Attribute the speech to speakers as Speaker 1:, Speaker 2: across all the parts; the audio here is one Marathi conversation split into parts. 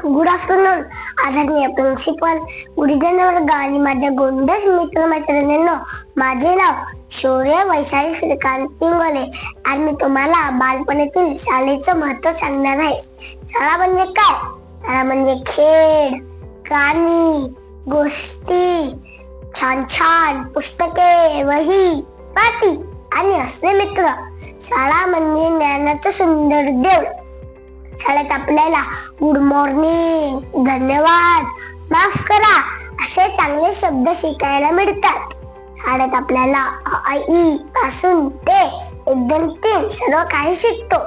Speaker 1: गुड आफ्टरनून आदरणीय प्रिन्सिपल, गुरुजन वर्ग आणि माझ्या गोंडस मित्रमैत्रिणींनो, माझे नाव शौर्य वैशाली श्रीकांत इंगोले. आज मी तुम्हाला बालपणीतील शाळेचं महत्व सांगणार आहे. शाळा म्हणजे काय? शाळा म्हणजे खेळ, गाणी, गोष्टी, छान छान पुस्तके, वही, पाटी आणि असले मित्र. शाळा म्हणजे ज्ञानाचं सुंदर देऊळ. शाळेत आपल्याला गुड मॉर्निंग, धन्यवाद, माफ करा असे चांगले शब्द शिकायला मिळतात. शाळेत आपल्याला आई पासून ते 1-2-3 सर्व काही शिकतो.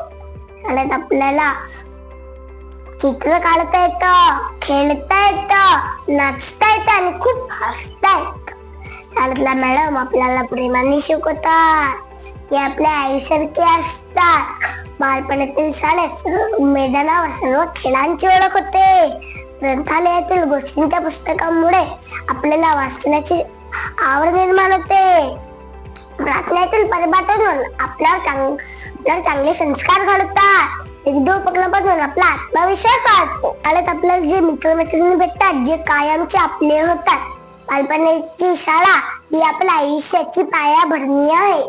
Speaker 1: शाळेत आपल्याला चित्र काढता येतं, खेळता येतं, नाचता येतं आणि खूप हसता येतं. शाळेतला मॅडम आपल्याला प्रेमाने शिकवतात, ते आपल्या आईसारखे असतात. बालपणातील शाळेत मैदानावर सर्व खेळांची ओळख होते. ग्रंथालयातील गोष्टींच्या पुस्तकांमुळे आपल्याला वाचण्याची आवड निर्माण होते. प्रार्थनेतील परिपाठातून आपल्यावर चांगले संस्कार घडतात. विविध उपक्रमातून आपला आत्मविश्वास वाढतो. शाळेत आपल्याला जे मित्रमैत्रिणी भेटतात, जे कायमचे आपले होतात. बालपणाची शाळा ही आपल्या आयुष्याची पायाभरणी आहे.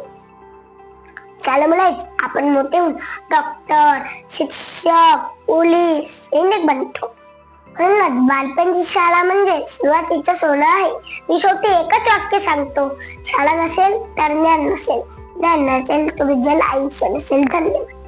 Speaker 1: शाळेमुळेच आपण मोठे होऊन डॉक्टर, शिक्षक, पोलीस, सैनिक बनतो. म्हणूनच बालपणीची शाळा म्हणजे सुरुवातीचं सोनं आहे. मी शेवटी एकच वाक्य सांगतो, शाळा नसेल तर ज्ञान नसेल, ज्ञान नसेल तर उज्ज्वल आयुष्य नसेल. धन्यवाद.